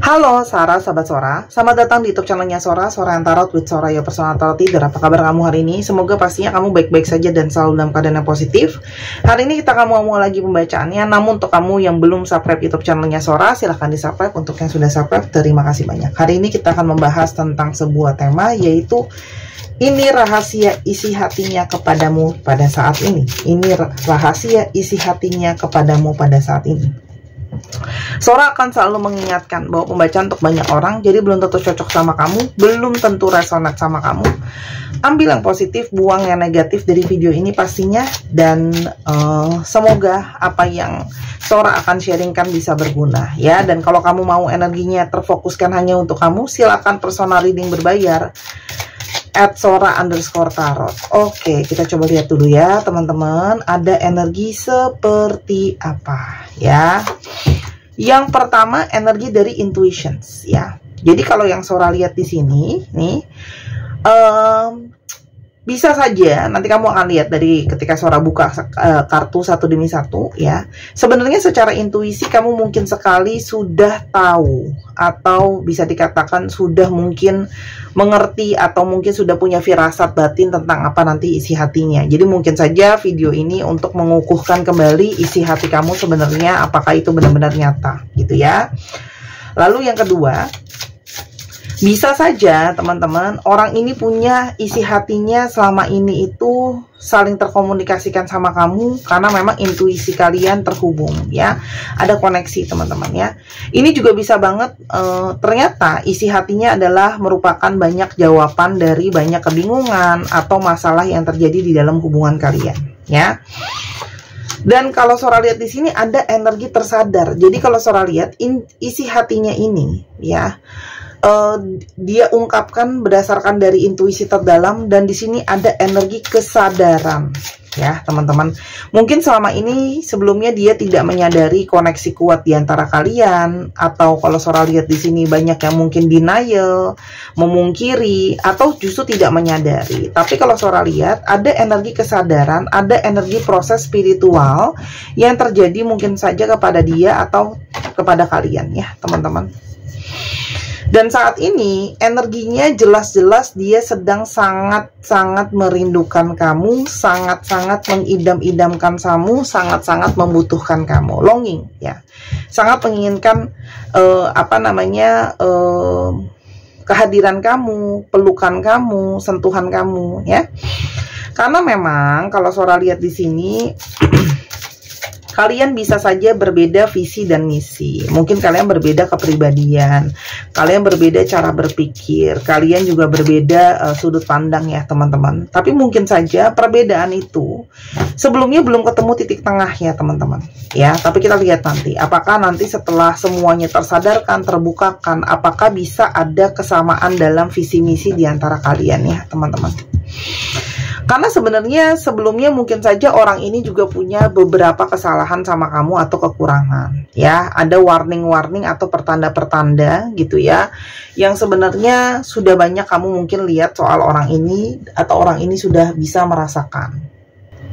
Halo Sarah, sahabat Sora. Selamat datang di YouTube channelnya Sora, Sora yang Tarot with Sora, your personal tarot reader. Apa kabar kamu hari ini? Semoga pastinya kamu baik-baik saja dan selalu dalam keadaan yang positif. Hari ini kita akan mau lagi pembacaannya. Namun untuk kamu yang belum subscribe YouTube channelnya Sora, silahkan di subscribe. Untuk yang sudah subscribe, terima kasih banyak. Hari ini kita akan membahas tentang sebuah tema, yaitu ini rahasia isi hatinya kepadamu pada saat ini. Ini rahasia isi hatinya kepadamu pada saat ini. Sora akan selalu mengingatkan bahwa pembacaan untuk banyak orang, jadi belum tentu cocok sama kamu, belum tentu resonate sama kamu. Ambil yang positif, buang yang negatif dari video ini pastinya, dan semoga apa yang Sora akan sharingkan bisa berguna ya. Dan kalau kamu mau energinya terfokuskan hanya untuk kamu, silakan personal reading berbayar @Sora_tarot. Oke, kita coba lihat dulu ya teman-teman, ada energi seperti apa ya. Yang pertama, energi dari intuitions ya. Jadi kalau yang Sora lihat di sini nih, bisa saja nanti kamu akan lihat dari ketika Sora buka kartu satu demi satu ya. Sebenarnya secara intuisi kamu mungkin sekali sudah tahu, atau bisa dikatakan sudah mungkin mengerti, atau mungkin sudah punya firasat batin tentang apa nanti isi hatinya. Jadi mungkin saja video ini untuk mengukuhkan kembali isi hati kamu sebenarnya apakah itu benar-benar nyata gitu ya. Lalu yang kedua, bisa saja teman-teman, orang ini punya isi hatinya selama ini itu saling terkomunikasikan sama kamu karena memang intuisi kalian terhubung ya. Ada koneksi teman-teman ya. Ini juga bisa banget ternyata isi hatinya adalah merupakan banyak jawaban dari banyak kebingungan atau masalah yang terjadi di dalam hubungan kalian ya. Dan kalau Sora lihat di sini ada energi tersadar. Jadi kalau Sora lihat isi hatinya ini ya, dia ungkapkan berdasarkan dari intuisi terdalam, dan di sini ada energi kesadaran ya teman-teman. Mungkin selama ini sebelumnya dia tidak menyadari koneksi kuat di antara kalian, atau kalau Sora lihat di sini banyak yang mungkin denial, memungkiri, atau justru tidak menyadari. Tapi kalau Sora lihat ada energi kesadaran, ada energi proses spiritual yang terjadi mungkin saja kepada dia atau kepada kalian ya teman-teman. Dan saat ini energinya jelas-jelas dia sedang sangat-sangat merindukan kamu, sangat-sangat mengidam-idamkan kamu, sangat-sangat membutuhkan kamu, longing ya. Sangat menginginkan kehadiran kamu, pelukan kamu, sentuhan kamu ya. Karena memang kalau Sora lihat di sini kalian bisa saja berbeda visi dan misi. Mungkin kalian berbeda kepribadian, kalian berbeda cara berpikir, kalian juga berbeda sudut pandang ya teman-teman. Tapi mungkin saja perbedaan itu sebelumnya belum ketemu titik tengah ya teman-teman. Ya, tapi kita lihat nanti. Apakah nanti setelah semuanya tersadarkan, terbukakan, apakah bisa ada kesamaan dalam visi misi di antara kalian ya teman-teman. Karena sebenarnya sebelumnya mungkin saja orang ini juga punya beberapa kesalahan sama kamu atau kekurangan ya. Ada warning-warning atau pertanda-pertanda gitu ya, yang sebenarnya sudah banyak kamu mungkin lihat soal orang ini, atau orang ini sudah bisa merasakan.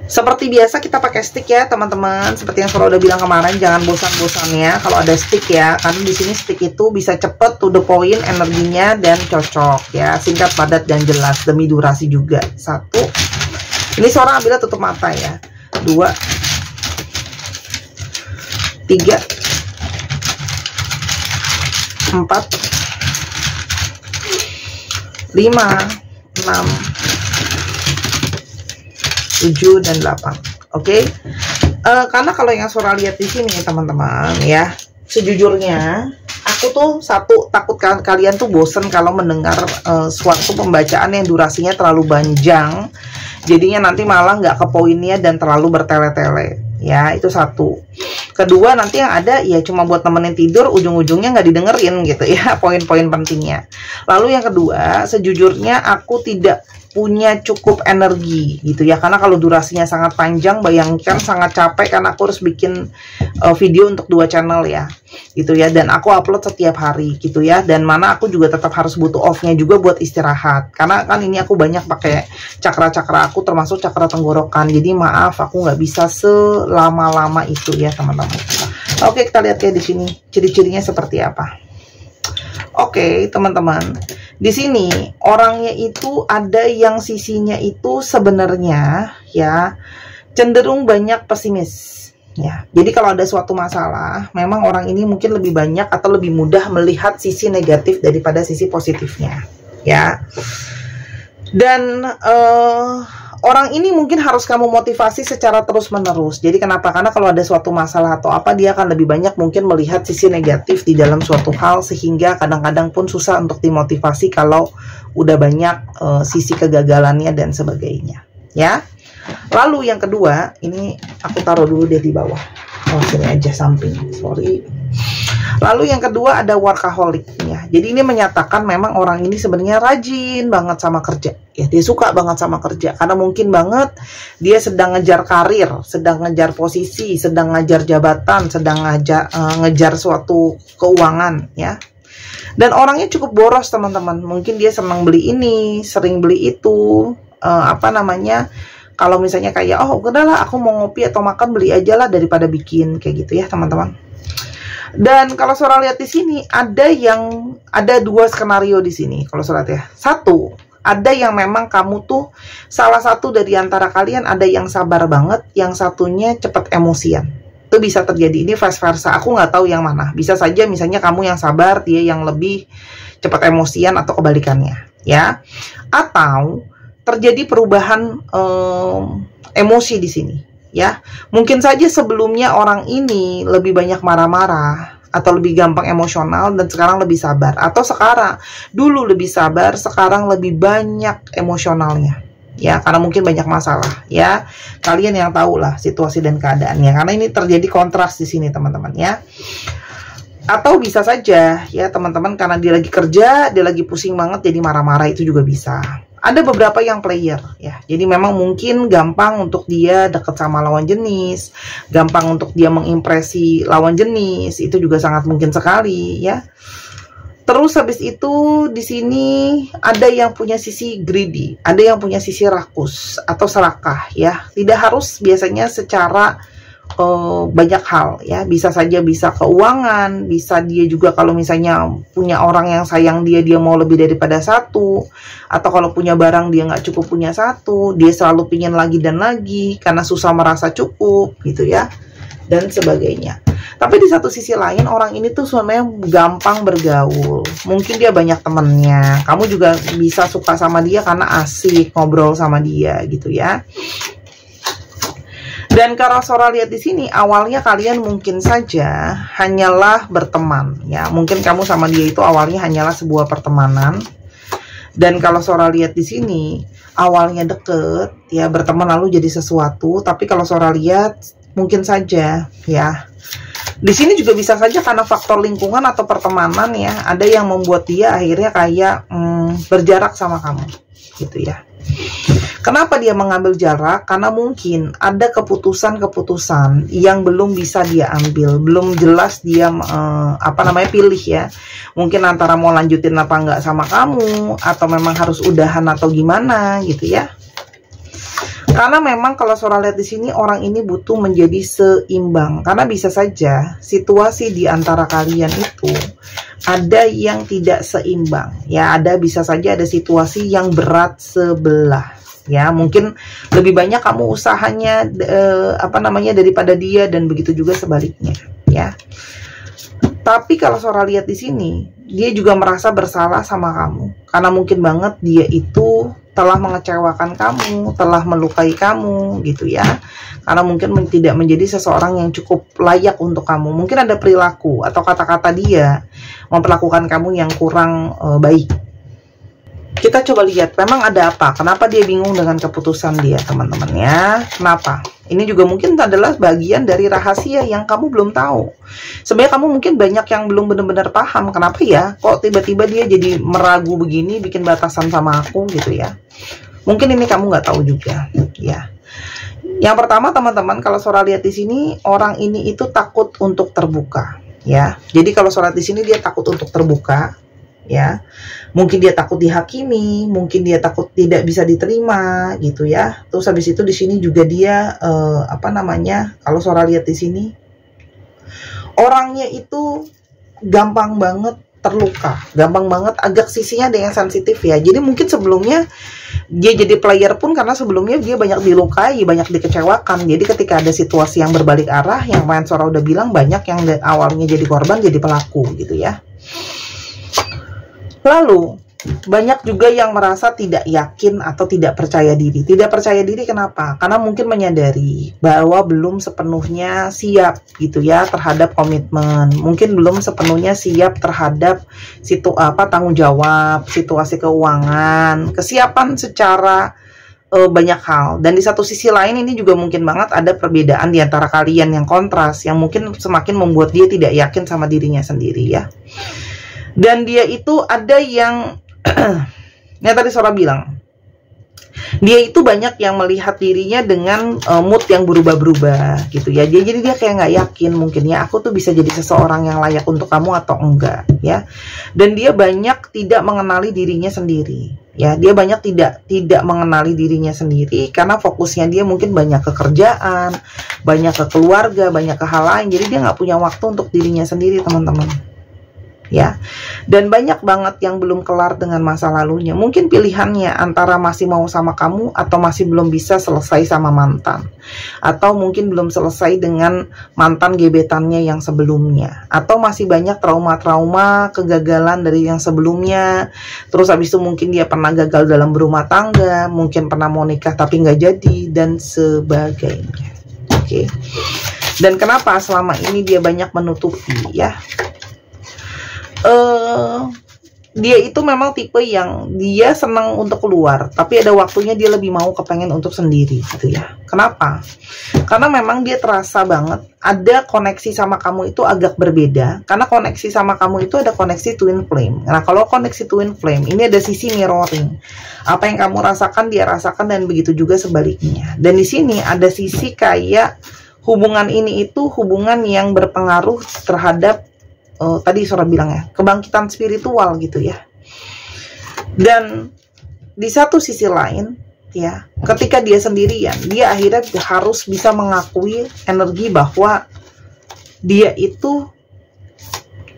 Seperti biasa kita pakai stick ya teman-teman. Seperti yang Sora udah bilang kemarin, jangan bosan-bosannya kalau ada stick ya, karena di sini stick itu bisa cepet to the point energinya dan cocok ya, singkat, padat, dan jelas, demi durasi juga. Satu, ini Sora ambilnya tutup mata ya. 2, 3, 4, 5, 6, 7, dan 8. Oke. Karena kalau yang Sora lihat di sini teman-teman ya, sejujurnya aku tuh takut kalian tuh bosen kalau mendengar suatu pembacaan yang durasinya terlalu panjang. Jadinya nanti malah nggak ke poinnya dan terlalu bertele-tele ya. Itu satu. Kedua, nanti yang ada ya cuma buat temenin tidur, ujung-ujungnya nggak didengerin gitu ya poin-poin pentingnya. Lalu yang kedua, sejujurnya aku tidak punya cukup energi gitu ya, karena kalau durasinya sangat panjang, bayangkan sangat capek karena aku harus bikin video untuk 2 channel ya gitu ya, dan aku upload setiap hari gitu ya, dan mana aku juga tetap harus butuh off-nya juga buat istirahat, karena kan ini aku banyak pakai cakra-cakra aku, termasuk cakra tenggorokan. Jadi maaf aku nggak bisa selama-lama itu ya teman-teman. Oke, kita lihat ya di sini ciri-cirinya seperti apa. Oke, teman-teman. Di sini orangnya itu ada yang sisinya itu sebenarnya ya cenderung banyak pesimis. Ya, jadi kalau ada suatu masalah, memang orang ini mungkin lebih banyak atau lebih mudah melihat sisi negatif daripada sisi positifnya, ya. Dan orang ini mungkin harus kamu motivasi secara terus-menerus. Jadi kenapa? Karena kalau ada suatu masalah atau apa, dia akan lebih banyak mungkin melihat sisi negatif di dalam suatu hal, sehingga kadang-kadang pun susah untuk dimotivasi kalau udah banyak sisi kegagalannya dan sebagainya, ya. Lalu yang kedua, ini aku taruh dulu deh di bawah. Oh, sini aja samping, sorry. Lalu yang kedua ada workaholic ya. Jadi ini menyatakan memang orang ini sebenarnya rajin banget sama kerja. Ya, dia suka banget sama kerja karena mungkin banget dia sedang ngejar karir, sedang ngejar posisi, sedang ngejar jabatan, sedang ngejar suatu keuangan ya. Dan orangnya cukup boros, teman-teman. Mungkin dia senang beli ini, sering beli itu, kalau misalnya kayak, oh udahlah aku mau ngopi atau makan, beli aja lah daripada bikin, kayak gitu ya teman-teman. Dan kalau Sora lihat di sini ada dua skenario di sini. Kalau Sora lihat ya, satu, ada yang memang kamu tuh salah satu dari antara kalian ada yang sabar banget, yang satunya cepet emosian. Itu bisa terjadi, ini vice versa. Aku nggak tahu yang mana. Bisa saja misalnya kamu yang sabar, dia yang lebih cepat emosian atau kebalikannya, ya. Atau terjadi perubahan emosi di sini, ya. Mungkin saja sebelumnya orang ini lebih banyak marah-marah atau lebih gampang emosional dan sekarang lebih sabar, atau sekarang dulu lebih sabar, sekarang lebih banyak emosionalnya, ya, karena mungkin banyak masalah, ya. Kalian yang tahu lah situasi dan keadaannya, karena ini terjadi kontras di sini, teman-teman, ya. Atau bisa saja ya teman-teman, karena dia lagi kerja, dia lagi pusing banget jadi marah-marah, itu juga bisa. Ada beberapa yang player ya, jadi memang mungkin gampang untuk dia deket sama lawan jenis, gampang untuk dia mengimpresi lawan jenis, itu juga sangat mungkin sekali ya. Terus habis itu di sini ada yang punya sisi greedy, ada yang punya sisi rakus atau serakah ya. Tidak harus biasanya secara banyak hal ya, bisa saja bisa keuangan, bisa dia juga kalau misalnya punya orang yang sayang dia mau lebih daripada satu, atau kalau punya barang dia nggak cukup punya satu, dia selalu pingin lagi dan lagi karena susah merasa cukup gitu ya, dan sebagainya. Tapi di satu sisi lain orang ini tuh sebenarnya gampang bergaul, mungkin dia banyak temennya, kamu juga bisa suka sama dia karena asik ngobrol sama dia gitu ya. Dan kalau Sora lihat di sini, awalnya kalian mungkin saja hanyalah berteman, ya. Mungkin kamu sama dia itu awalnya hanyalah sebuah pertemanan. Dan kalau Sora lihat di sini, awalnya deket, ya, berteman lalu jadi sesuatu. Tapi kalau Sora lihat, mungkin saja, ya. Di sini juga bisa saja karena faktor lingkungan atau pertemanan, ya. Ada yang membuat dia akhirnya kayak berjarak sama kamu, gitu ya. Kenapa dia mengambil jarak? Karena mungkin ada keputusan-keputusan yang belum bisa dia ambil, belum jelas dia pilih ya. Mungkin antara mau lanjutin apa enggak sama kamu, atau memang harus udahan atau gimana gitu ya. Karena memang kalau Sora lihat di sini orang ini butuh menjadi seimbang, karena bisa saja situasi di antara kalian itu ada yang tidak seimbang ya, bisa saja ada situasi yang berat sebelah. Ya, mungkin lebih banyak kamu usahanya daripada dia, dan begitu juga sebaliknya ya. Tapi kalau Sora lihat di sini, dia juga merasa bersalah sama kamu karena mungkin banget dia itu telah mengecewakan kamu, telah melukai kamu gitu ya. Karena mungkin tidak menjadi seseorang yang cukup layak untuk kamu. Mungkin ada perilaku atau kata-kata dia memperlakukan kamu yang kurang baik. Kita coba lihat memang ada apa, kenapa dia bingung dengan keputusan dia, teman-teman ya. Kenapa? Ini juga mungkin adalah bagian dari rahasia yang kamu belum tahu. Sebenarnya kamu mungkin banyak yang belum benar-benar paham kenapa ya kok tiba-tiba dia jadi meragu begini, bikin batasan sama aku gitu ya. Mungkin ini kamu nggak tahu juga ya. Yang pertama teman-teman, kalau Sora lihat di sini orang ini itu takut untuk terbuka ya. Jadi kalau Sora di sini dia takut untuk terbuka ya. Mungkin dia takut dihakimi, mungkin dia takut tidak bisa diterima gitu ya. Terus habis itu di sini juga dia kalau Sora lihat di sini orangnya itu gampang banget terluka, gampang banget, agak sisinya ada yang sensitif ya. Jadi mungkin sebelumnya dia jadi player pun karena sebelumnya dia banyak dilukai, banyak dikecewakan. Jadi ketika ada situasi yang berbalik arah, yang main Sora udah bilang, banyak yang awalnya jadi korban jadi pelaku gitu ya. Lalu banyak juga yang merasa tidak yakin atau tidak percaya diri. Tidak percaya diri kenapa? Karena mungkin menyadari bahwa belum sepenuhnya siap gitu ya terhadap komitmen. Mungkin belum sepenuhnya siap terhadap tanggung jawab, situasi keuangan, kesiapan secara banyak hal. Dan di satu sisi lain ini juga mungkin banget ada perbedaan di antara kalian yang kontras, yang mungkin semakin membuat dia tidak yakin sama dirinya sendiri ya. Dan dia itu ada yang ya tadi Sora bilang, dia itu banyak yang melihat dirinya dengan mood yang berubah-berubah gitu ya. Jadi dia kayak nggak yakin mungkin ya, aku tuh bisa jadi seseorang yang layak untuk kamu atau enggak ya. Dan dia banyak tidak mengenali dirinya sendiri ya. Dia banyak tidak mengenali dirinya sendiri karena fokusnya dia mungkin banyak ke kerjaan, banyak ke keluarga, banyak ke hal lain. Jadi dia nggak punya waktu untuk dirinya sendiri, teman-teman ya. Dan banyak banget yang belum kelar dengan masa lalunya. Mungkin pilihannya antara masih mau sama kamu atau masih belum bisa selesai sama mantan, atau mungkin belum selesai dengan mantan gebetannya yang sebelumnya, atau masih banyak trauma-trauma kegagalan dari yang sebelumnya. Terus habis itu mungkin dia pernah gagal dalam berumah tangga, mungkin pernah mau nikah tapi nggak jadi, dan sebagainya. Oke. Dan kenapa selama ini dia banyak menutupi ya? Dia itu memang tipe yang dia senang untuk keluar, tapi ada waktunya dia lebih mau kepengen untuk sendiri gitu ya. Kenapa? Karena memang dia terasa banget ada koneksi sama kamu itu agak berbeda. Karena koneksi sama kamu itu ada koneksi twin flame. Nah, kalau koneksi twin flame ini ada sisi mirroring. Apa yang kamu rasakan dia rasakan, dan begitu juga sebaliknya. Dan di sini ada sisi kayak hubungan ini itu hubungan yang berpengaruh terhadap tadi Sora bilang ya, kebangkitan spiritual gitu ya. Dan di satu sisi lain ya, ketika dia sendirian, dia akhirnya harus bisa mengakui energi bahwa dia itu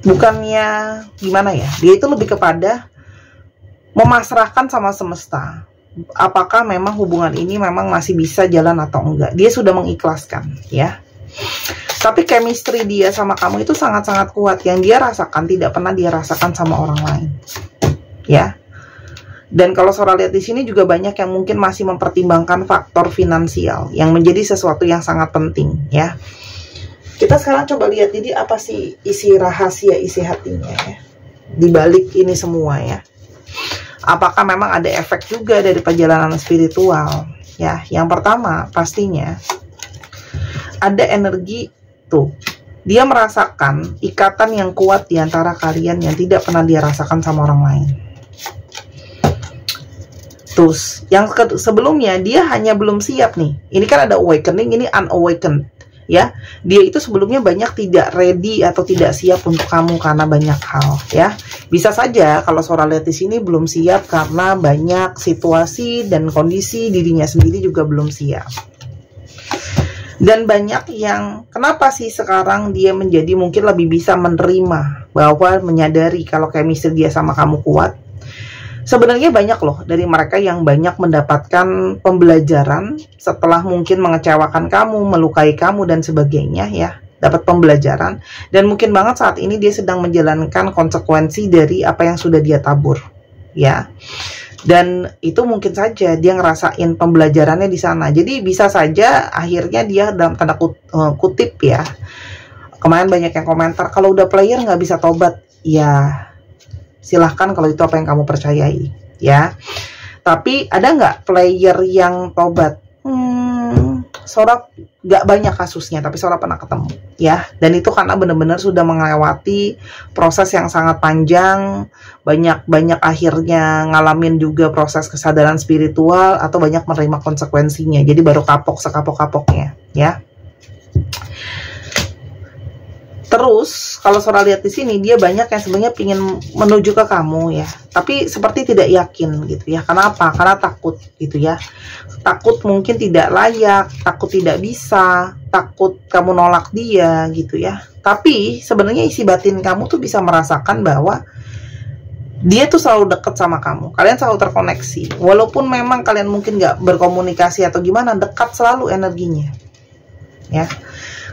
bukannya gimana ya, dia itu lebih kepada memasrahkan sama semesta. Apakah memang hubungan ini memang masih bisa jalan atau enggak. Dia sudah mengikhlaskan ya. Tapi chemistry dia sama kamu itu sangat-sangat kuat. Yang dia rasakan tidak pernah dia rasakan sama orang lain. Ya. Dan kalau Sora lihat di sini juga banyak yang mungkin masih mempertimbangkan faktor finansial yang menjadi sesuatu yang sangat penting, ya. Kita sekarang coba lihat jadi apa sih isi rahasia isi hatinya ya. Di balik ini semua ya. Apakah memang ada efek juga dari perjalanan spiritual? Ya, yang pertama pastinya ada energi tuh, dia merasakan ikatan yang kuat di antara kalian yang tidak pernah dia rasakan sama orang lain. Terus, yang sebelumnya dia hanya belum siap nih. Ini kan ada awakening, ini unawakened. Ya, dia itu sebelumnya banyak tidak ready atau tidak siap untuk kamu karena banyak hal. Ya, bisa saja kalau Sora lihat di sini belum siap karena banyak situasi dan kondisi dirinya sendiri juga belum siap. Dan banyak yang kenapa sih sekarang dia menjadi mungkin lebih bisa menerima bahwa menyadari kalau chemistry dia sama kamu kuat. Sebenarnya banyak loh dari mereka yang banyak mendapatkan pembelajaran setelah mungkin mengecewakan kamu, melukai kamu dan sebagainya ya. Dapat pembelajaran, dan mungkin banget saat ini dia sedang menjalankan konsekuensi dari apa yang sudah dia tabur ya. Dan itu mungkin saja dia ngerasain pembelajarannya di sana. Jadi bisa saja akhirnya dia dalam tanda kutip ya. Kemarin banyak yang komentar, kalau udah player nggak bisa tobat. Ya, silahkan kalau itu apa yang kamu percayai ya. Tapi ada nggak player yang tobat? Sora nggak banyak kasusnya, tapi Sora pernah ketemu ya. Dan itu karena benar-benar sudah melewati proses yang sangat panjang, banyak akhirnya ngalamin juga proses kesadaran spiritual atau banyak menerima konsekuensinya. Jadi baru kapok sekapok-kapoknya ya. Terus kalau Sora lihat di sini, dia banyak yang sebenarnya pingin menuju ke kamu ya, tapi seperti tidak yakin gitu ya. Kenapa? Karena takut gitu ya. Takut mungkin tidak layak, takut tidak bisa, takut kamu nolak dia gitu ya. Tapi sebenarnya isi batin kamu tuh bisa merasakan bahwa dia tuh selalu deket sama kamu. Kalian selalu terkoneksi. Walaupun memang kalian mungkin nggak berkomunikasi atau gimana, dekat selalu energinya ya.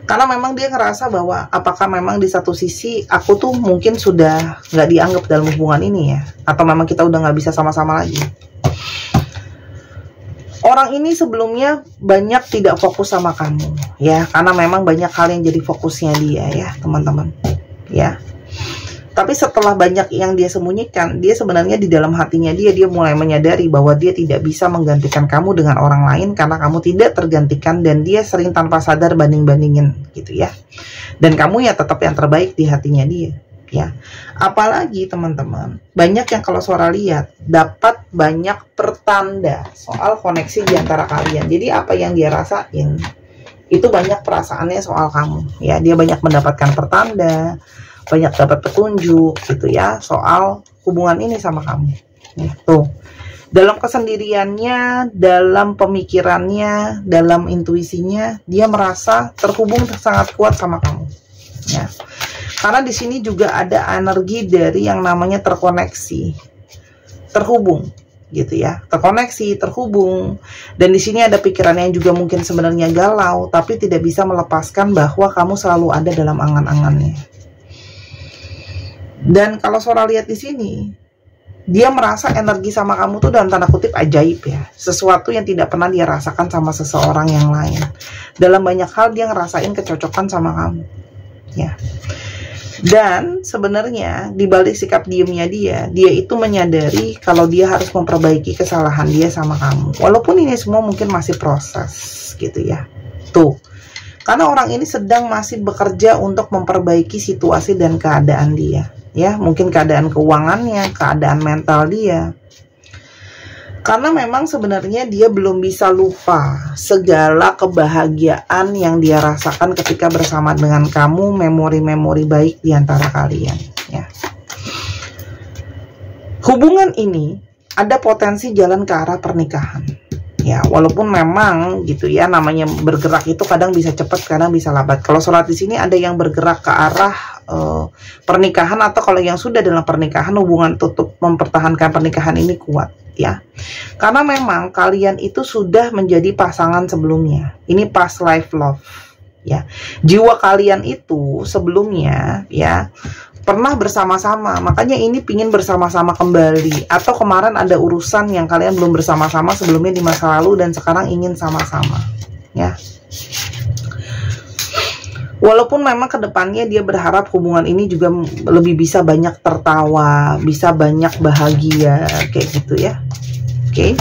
Karena memang dia ngerasa bahwa apakah memang di satu sisi aku tuh mungkin sudah nggak dianggap dalam hubungan ini ya, atau memang kita udah nggak bisa sama-sama lagi. Orang ini sebelumnya banyak tidak fokus sama kamu ya, karena memang banyak hal yang jadi fokusnya dia ya teman-teman ya. Tapi setelah banyak yang dia sembunyikan, dia sebenarnya di dalam hatinya dia mulai menyadari bahwa dia tidak bisa menggantikan kamu dengan orang lain karena kamu tidak tergantikan, dan dia sering tanpa sadar banding-bandingin gitu ya. Dan kamu ya tetap yang terbaik di hatinya dia ya. Apalagi teman-teman, banyak yang kalau Sora lihat dapat banyak pertanda soal koneksi di antara kalian. Jadi apa yang dia rasain itu banyak perasaannya soal kamu ya. Dia banyak mendapatkan pertanda, banyak dapat petunjuk gitu ya soal hubungan ini sama kamu ya. Tuh, dalam kesendiriannya, dalam pemikirannya, dalam intuisinya, dia merasa terhubung sangat kuat sama kamu ya. Karena di sini juga ada energi dari yang namanya terkoneksi, terhubung gitu ya, terkoneksi, terhubung. Dan di sini ada pikiran yang juga mungkin sebenarnya galau, tapi tidak bisa melepaskan bahwa kamu selalu ada dalam angan-angannya. Dan kalau Sora lihat di sini, dia merasa energi sama kamu tuh dalam tanda kutip ajaib ya. Sesuatu yang tidak pernah dia rasakan sama seseorang yang lain. Dalam banyak hal dia ngerasain kecocokan sama kamu ya. Dan sebenarnya di balik sikap diemnya dia itu menyadari kalau dia harus memperbaiki kesalahan dia sama kamu. Walaupun ini semua mungkin masih proses gitu ya. Tuh, karena orang ini sedang masih bekerja untuk memperbaiki situasi dan keadaan dia ya, mungkin keadaan keuangannya, keadaan mental dia. Karena memang sebenarnya dia belum bisa lupa segala kebahagiaan yang dia rasakan ketika bersama dengan kamu, memori-memori baik di antara kalian ya. Hubungan ini ada potensi jalan ke arah pernikahan ya, walaupun memang gitu ya, namanya bergerak itu kadang bisa cepat, kadang bisa lambat. Kalau Sora di sini ada yang bergerak ke arah pernikahan, atau kalau yang sudah dalam pernikahan, hubungan tutup mempertahankan pernikahan ini kuat ya. Karena memang kalian itu sudah menjadi pasangan sebelumnya. Ini past life love ya. Jiwa kalian itu sebelumnya ya pernah bersama-sama, makanya ini pingin bersama-sama kembali. Atau kemarin ada urusan yang kalian belum bersama-sama sebelumnya di masa lalu, dan sekarang ingin sama-sama ya. Walaupun memang kedepannya dia berharap hubungan ini juga lebih bisa banyak tertawa, bisa banyak bahagia kayak gitu ya. Oke,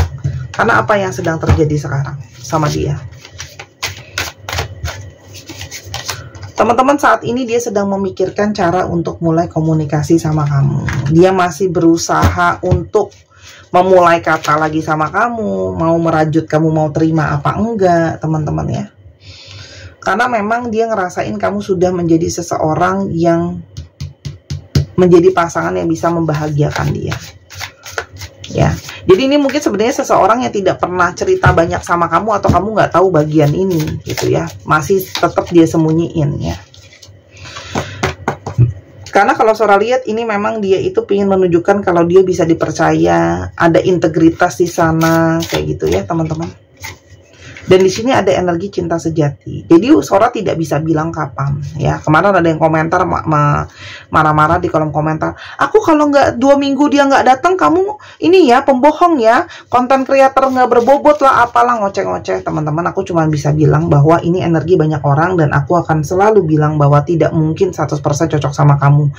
karena apa yang sedang terjadi sekarang sama dia. Teman-teman, saat ini dia sedang memikirkan cara untuk mulai komunikasi sama kamu. Dia masih berusaha untuk memulai kata lagi sama kamu, mau merajut kamu mau terima apa enggak, teman-teman ya. Karena memang dia ngerasain kamu sudah menjadi seseorang yang menjadi pasangan yang bisa membahagiakan dia ya. Jadi ini mungkin sebenarnya seseorang yang tidak pernah cerita banyak sama kamu, atau kamu nggak tahu bagian ini gitu ya, masih tetap dia sembunyiin ya. Karena kalau Sora lihat ini memang dia itu ingin menunjukkan kalau dia bisa dipercaya, ada integritas di sana kayak gitu ya teman-teman. Dan di sini ada energi cinta sejati. Jadi Sora tidak bisa bilang kapan ya. Kemarin ada yang komentar marah-marah di kolom komentar. Aku kalau nggak 2 minggu dia nggak datang, kamu ini ya pembohong ya. Konten kreator nggak berbobot lah, apalah ngoceh-ngoceh. Teman-teman, aku cuma bisa bilang bahwa ini energi banyak orang, dan aku akan selalu bilang bahwa tidak mungkin 100% cocok sama kamu.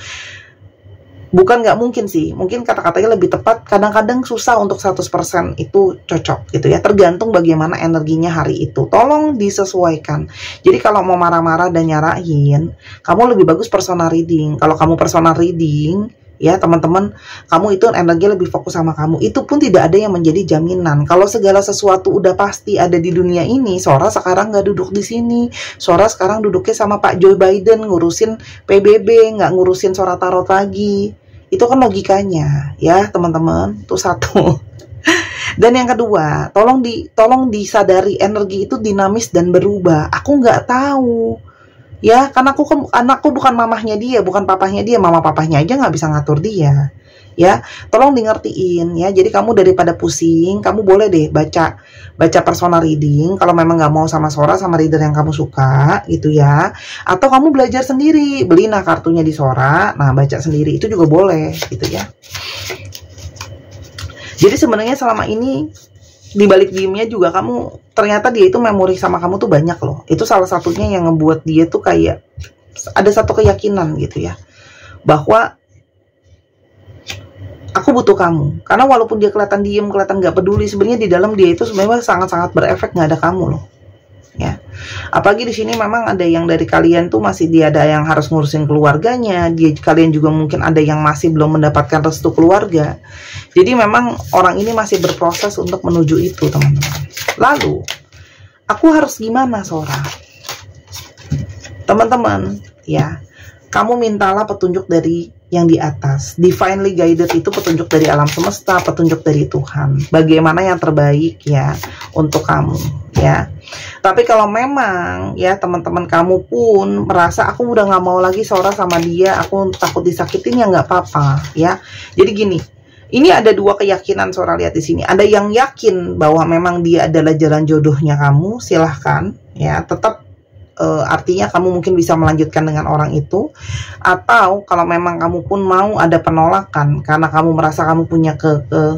Bukan nggak mungkin sih, mungkin kata-katanya lebih tepat, kadang-kadang susah untuk 100% itu cocok gitu ya, tergantung bagaimana energinya hari itu. Tolong disesuaikan. Jadi kalau mau marah-marah dan nyarahin, kamu lebih bagus personal reading. Kalau kamu personal reading ya teman-teman. Kamu itu energi lebih fokus sama kamu. Itu pun tidak ada yang menjadi jaminan. Kalau segala sesuatu udah pasti ada di dunia ini, Sora sekarang nggak duduk di sini. Sora sekarang duduknya sama Pak Joe Biden ngurusin PBB, nggak ngurusin Sora Tarot lagi. Itu kan logikanya, ya teman-teman. Itu satu. Dan yang kedua, tolong disadari energi itu dinamis dan berubah. Aku nggak tahu. Ya, karena anakku bukan mamahnya dia, bukan papahnya dia, mama papahnya aja nggak bisa ngatur dia. Ya, tolong di ngertiin ya. Jadi kamu daripada pusing, kamu boleh deh baca personal reading kalau memang nggak mau sama Sora, sama reader yang kamu suka gitu ya. Atau kamu belajar sendiri, beli kartunya di Sora, nah baca sendiri itu juga boleh gitu ya. Jadi sebenarnya selama ini di balik diemnya juga kamu, ternyata dia itu memori sama kamu tuh banyak loh. Itu salah satunya yang ngebuat dia tuh kayak ada satu keyakinan gitu ya, bahwa aku butuh kamu. Karena walaupun dia kelihatan diem, kelihatan nggak peduli, sebenarnya di dalam dia itu sebenarnya sangat-sangat berefek nggak ada kamu loh. Ya, apalagi di sini memang ada yang dari kalian tuh masih dia ada yang harus ngurusin keluarganya, kalian juga mungkin ada yang masih belum mendapatkan restu keluarga. Jadi memang orang ini masih berproses untuk menuju itu, teman-teman. Lalu, aku harus gimana, Sora? Teman-teman, ya, kamu mintalah petunjuk dari yang di atas. Divinely guided itu petunjuk dari alam semesta, petunjuk dari Tuhan. Bagaimana yang terbaik ya untuk kamu, ya. Tapi kalau memang ya teman-teman kamu pun merasa aku udah nggak mau lagi Sora sama dia, aku takut disakitin, ya nggak apa-apa, ya. Jadi gini, ini ada dua keyakinan Sora lihat di sini. Ada yang yakin bahwa memang dia adalah jalan jodohnya kamu, silahkan, ya, tetap. Artinya kamu mungkin bisa melanjutkan dengan orang itu. Atau kalau memang kamu pun mau ada penolakan karena kamu merasa kamu punya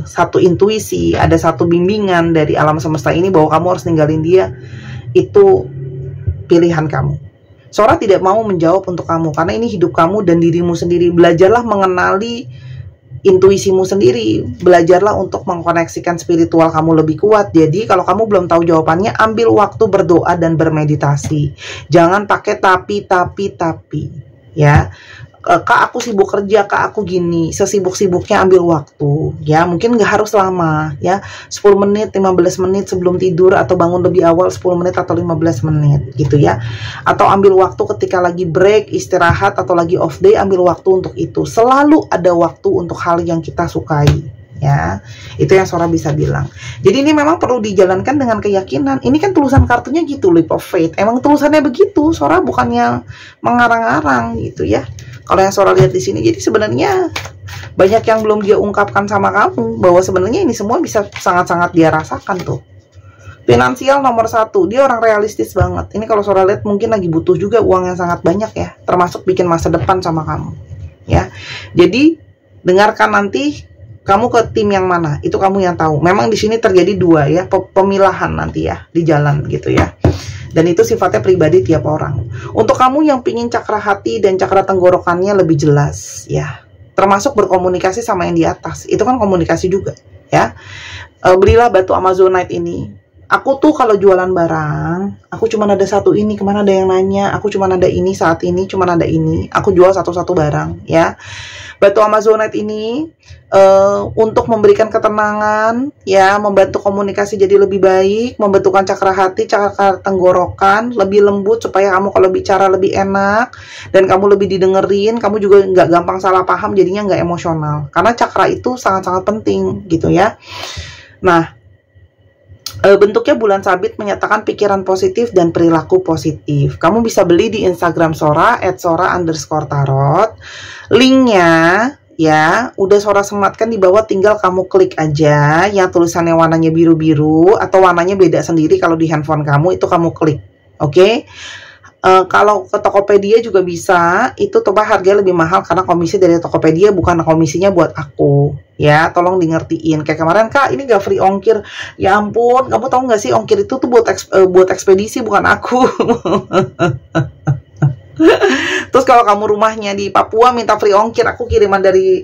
satu intuisi, ada satu bimbingan dari alam semesta ini bahwa kamu harus ninggalin dia, itu pilihan kamu. Sora tidak mau menjawab untuk kamu karena ini hidup kamu dan dirimu sendiri. Belajarlah mengenali intuisimu sendiri, belajarlah untuk mengkoneksikan spiritual kamu lebih kuat. Jadi kalau kamu belum tahu jawabannya, ambil waktu berdoa dan bermeditasi. Jangan pakai tapi, ya. Kak aku sibuk kerja, kak aku gini, sesibuk-sibuknya ambil waktu, ya. Mungkin nggak harus lama, ya. 10 menit, 15 menit sebelum tidur, atau bangun lebih awal 10 menit atau 15 menit, gitu ya. Atau ambil waktu ketika lagi break, istirahat, atau lagi off day, ambil waktu untuk itu. Selalu ada waktu untuk hal yang kita sukai, ya. Itu yang Sora bisa bilang. Jadi ini memang perlu dijalankan dengan keyakinan. Ini kan tulisan kartunya gitu, leap of faith. Emang tulisannya begitu, Sora bukannya mengarang-arang gitu ya. Kalau yang Sora lihat di sini, jadi sebenarnya banyak yang belum dia ungkapkan sama kamu, bahwa sebenarnya ini semua bisa sangat-sangat dia rasakan tuh. Finansial nomor 1, dia orang realistis banget. Ini kalau Sora lihat mungkin lagi butuh juga uang yang sangat banyak ya, termasuk bikin masa depan sama kamu, ya. Jadi dengarkan nanti kamu ke tim yang mana, itu kamu yang tahu. Memang di sini terjadi dua ya, pemilahan nanti ya di jalan gitu ya. Dan itu sifatnya pribadi tiap orang. Untuk kamu yang pingin cakra hati dan cakra tenggorokannya lebih jelas, ya, termasuk berkomunikasi sama yang di atas, itu kan komunikasi juga, ya. Belilah batu Amazonite ini. Aku tuh kalau jualan barang, aku cuma ada satu ini, kemana ada yang nanya, aku cuma ada ini saat ini, cuma ada ini, aku jual satu-satu barang, ya. Batu Amazonite ini untuk memberikan ketenangan, ya, membantu komunikasi jadi lebih baik, membentukkan cakra hati, cakra tenggorokan lebih lembut supaya kamu kalau bicara lebih enak dan kamu lebih didengerin, kamu juga nggak gampang salah paham, jadinya nggak emosional. Karena cakra itu sangat-sangat penting, gitu ya. Nah, bentuknya bulan sabit menyatakan pikiran positif dan perilaku positif. Kamu bisa beli di Instagram Sora @sora_tarot. Linknya ya udah Sora sematkan di bawah, tinggal kamu klik aja yang tulisannya warnanya biru-biru atau warnanya beda sendiri kalau di handphone kamu, itu kamu klik. Oke? Kalau ke Tokopedia juga bisa, itu coba harganya lebih mahal karena komisi dari Tokopedia, bukan komisinya buat aku, ya. Tolong di ngertiin. Kayak kemarin, kak ini gak free ongkir, ya ampun, kamu tahu nggak sih ongkir itu tuh buat ekspedisi, bukan aku. Terus kalau kamu rumahnya di Papua minta free ongkir, aku kiriman dari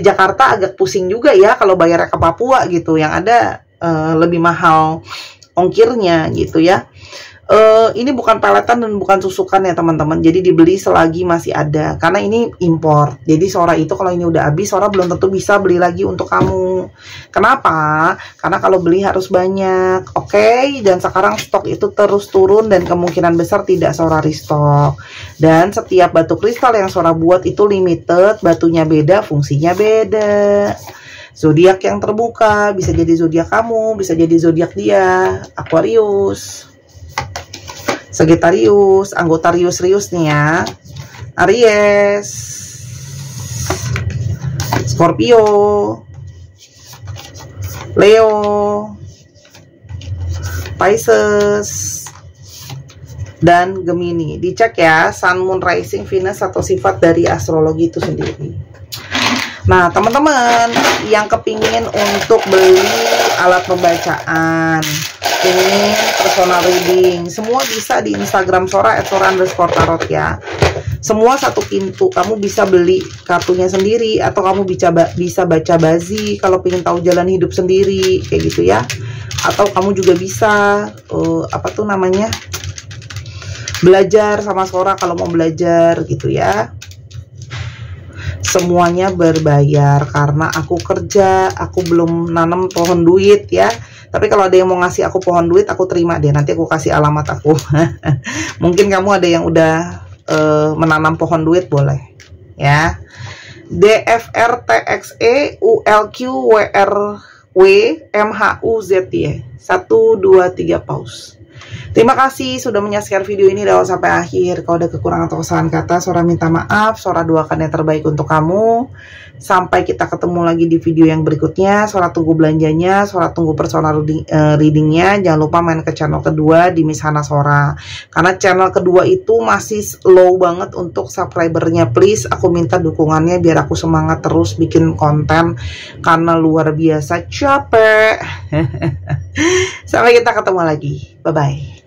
Jakarta agak pusing juga ya kalau bayarnya ke Papua gitu, yang ada lebih mahal ongkirnya gitu ya. Ini bukan peletan dan bukan susukan ya teman-teman. Jadi dibeli selagi masih ada. Karena ini impor. Jadi Sora itu kalau ini udah habis, Sora belum tentu bisa beli lagi untuk kamu. Kenapa? Karena kalau beli harus banyak. Oke, dan sekarang stok itu terus turun dan kemungkinan besar tidak Sora restock. Dan setiap batu kristal yang Sora buat itu limited, batunya beda, fungsinya beda. Zodiak yang terbuka bisa jadi zodiak kamu, bisa jadi zodiak dia. Aquarius, Sagittarius, anggota Rius nih ya. Aries, Scorpio, Leo, Pisces, dan Gemini. Dicek ya Sun, Moon, Rising, Venus atau sifat dari astrologi itu sendiri. Nah teman-teman yang kepingin untuk beli alat pembacaan, ini personal reading, semua bisa di Instagram Sora @sora_tarot ya. Semua satu pintu, kamu bisa beli kartunya sendiri atau kamu bisa baca bazi kalau pengen tahu jalan hidup sendiri kayak gitu ya. Atau kamu juga bisa apa tuh namanya, belajar sama Sora kalau mau belajar gitu ya. Semuanya berbayar karena aku kerja, aku belum nanam pohon duit ya. Tapi kalau ada yang mau ngasih aku pohon duit, aku terima deh. Nanti aku kasih alamat aku. Mungkin kamu ada yang udah menanam pohon duit, boleh ya. DFRTXE ULQWRW MHUZ ya. 1 2 3 pause. Terima kasih sudah menyaksikan video ini dari awal sampai akhir. Kalau ada kekurangan atau kesalahan kata, Sora minta maaf. Sora doakan yang terbaik untuk kamu. Sampai kita ketemu lagi di video yang berikutnya. Sora tunggu belanjanya, Sora tunggu personal readingnya. Jangan lupa main ke channel kedua di Miss Hana Sora. Karena channel kedua itu masih low banget untuk subscribernya. Please, aku minta dukungannya biar aku semangat terus bikin konten. Karena luar biasa capek. Sampai kita ketemu lagi. Bye-bye.